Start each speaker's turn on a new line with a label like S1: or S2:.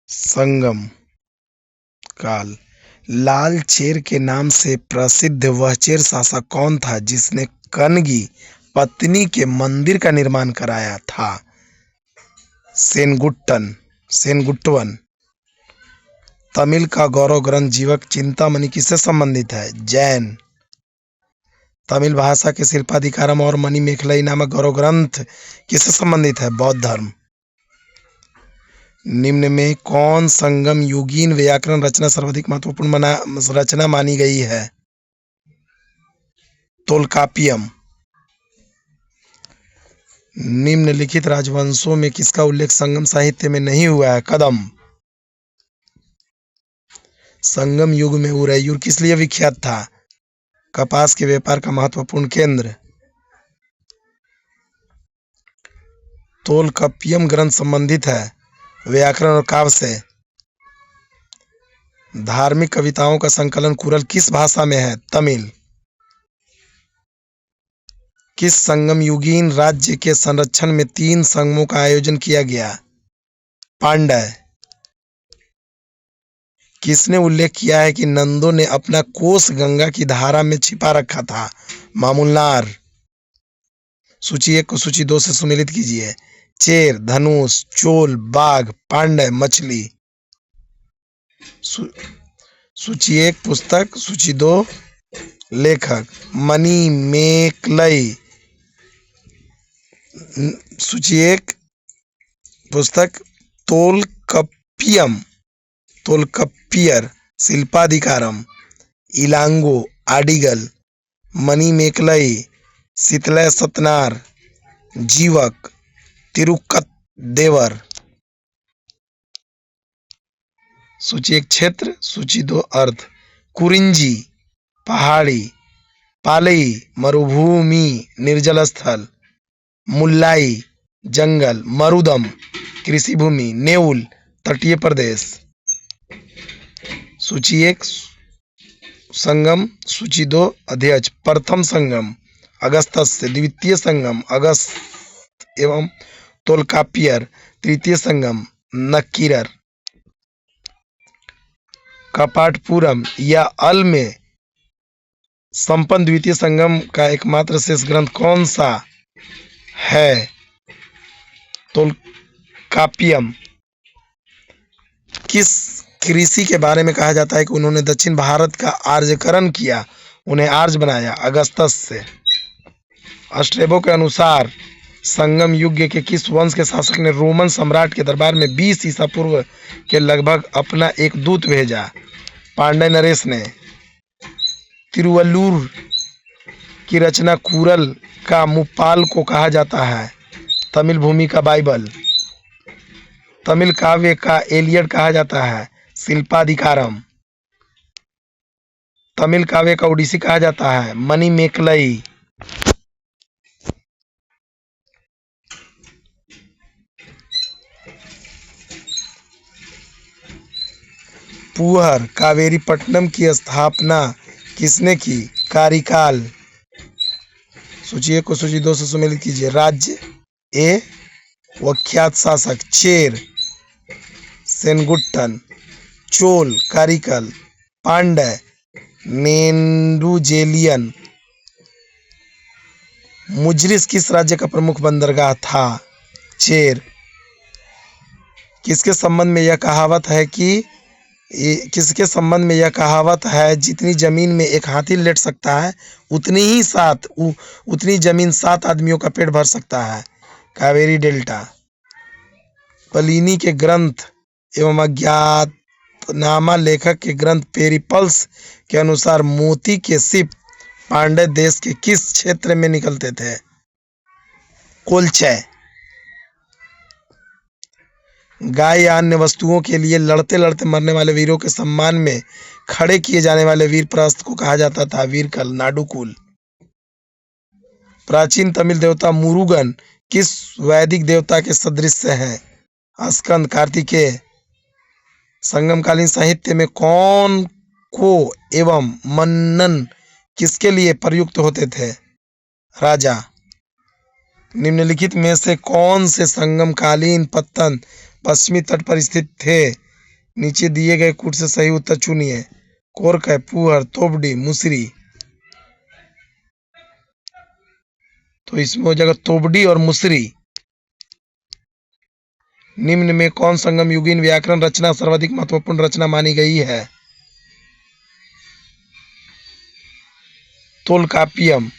S1: संगम काल। लाल चेर के नाम से प्रसिद्ध वह चेर शासक कौन था जिसने कनगी पत्नी के मंदिर का निर्माण कराया था? सेनगुट्टवन। तमिल का गौरव ग्रंथ जीवक चिंतामणि किससे संबंधित है? जैन। तमिल भाषा के शिल्पाधिकारम और मणिमेखलई नामक गौरव ग्रंथ किससे संबंधित है? बौद्ध धर्म। निम्न में कौन संगम युगीन व्याकरण रचना सर्वाधिक महत्वपूर्ण रचना मानी गई है? तोल्कापियम। निम्नलिखित राजवंशों में किसका उल्लेख संगम साहित्य में नहीं हुआ है? कदम। संगम युग में उरैयूर किस लिए विख्यात था? कपास के व्यापार का महत्वपूर्ण केंद्र। तोल्कापियम ग्रंथ संबंधित है व्याकरण और काव्य से। धार्मिक कविताओं का संकलन कुरल किस भाषा में है? तमिल। किस संगम युगीन राज्य के संरक्षण में 3 संगमों का आयोजन किया गया? पांड्य। किसने उल्लेख किया है कि नंदों ने अपना कोष गंगा की धारा में छिपा रखा था? मामूलनार। सूची 1 को सूची 2 से सुमेलित कीजिए। चेर, धनुष, चोल, बाघ, पांड्य, मछली। सूची 1 पुस्तक, सूची 2 लेखक। मणिमेखलई। सूची 1 पुस्तक तोल्कपियर शिल्पाधिकारम। इलांगो आडिगल। मणिमेखलई शितलय सतनार। जीवक तिरुक्कदेवर। सूची 1 क्षेत्र, सूची 2 अर्थ। कुरिंजी पहाड़ी। पालई मरुभूमि निर्जल स्थल। मुल्लाई जंगल। मरुदम कृषि भूमि। नेउल तटीय प्रदेश। सूची 1 संगम, सूची 2 अध्यक्ष। प्रथम संगम अगस्त्य से। द्वितीय संगम अगस्त एवं तोल्कापियर। तृतीय संगम नक्कीरर। कपाटपुरम या अल में संपन्न द्वितीय संगम का एकमात्र शेष ग्रंथ कौन सा है? तोल्कापियम। किस कृषि के बारे में कहा जाता है कि उन्होंने दक्षिण भारत का आर्यकरण किया, उन्हें आर्य बनाया? अगस्तस से। अस्ट्रेबो के अनुसार संगम युग के किस वंश के शासक ने रोमन सम्राट के दरबार में 20 ईसा पूर्व के लगभग अपना एक दूत भेजा? पांड्य नरेश ने। तिरुवल्लुर की रचना कुरल का मुप्पाल को कहा जाता है? तमिल भूमि का बाइबल। तमिल काव्य का एलियड कहा जाता है? शिल्पाधिकारम। तमिल काव्य का ओडिसी कहा जाता है? मणिमेखलई। पुहर कावेरीपट्टनम की स्थापना किसने की? कारिकाल। सूची 1 को सूची 2 से सुमेलित कीजिए। राज्य ए विख्यात शासक। चेर सेनगुट्टन। चोल कारिकल। पांड्य नेंडुजेलियन। मुजरिस किस राज्य का प्रमुख बंदरगाह था? चेर। किसके संबंध में यह कहावत है जितनी जमीन में एक हाथी लेट सकता है उतनी जमीन 7 आदमियों का पेट भर सकता है? कावेरी डेल्टा। प्लिनी के ग्रंथ एवं अज्ञातनामा लेखक के ग्रंथ पेरिपल्स के अनुसार मोती के सिप पांड्य देश के किस क्षेत्र में निकलते थे? कोलचै। गाय या अन्य वस्तुओं के लिए लड़ते लड़ते मरने वाले वीरों के सम्मान में खड़े किए जाने वाले वीर प्रस्थ को कहा जाता था? वीरकल नाडुकुल। प्राचीन तमिल देवता मुरुगन किस वैदिक देवता के सदृश हैं? स्कंद कार्तिकेय। संगमकालीन साहित्य में कौन को एवं मन्नन किसके लिए प्रयुक्त होते थे? राजा। निम्नलिखित में से कौन से संगमकालीन पत्तन पश्चिमी तट पर स्थित थे। नीचे दिए गए कूट से सही उत्तर चुनिए। कोरकै, पुअर, तोबडी, मुसरी। तो इसमें हो जाएगा तोबडी और मुसरी। निम्न में कौन संगम युगीन व्याकरण रचना सर्वाधिक महत्वपूर्ण रचना मानी गई है? तोलकापियम,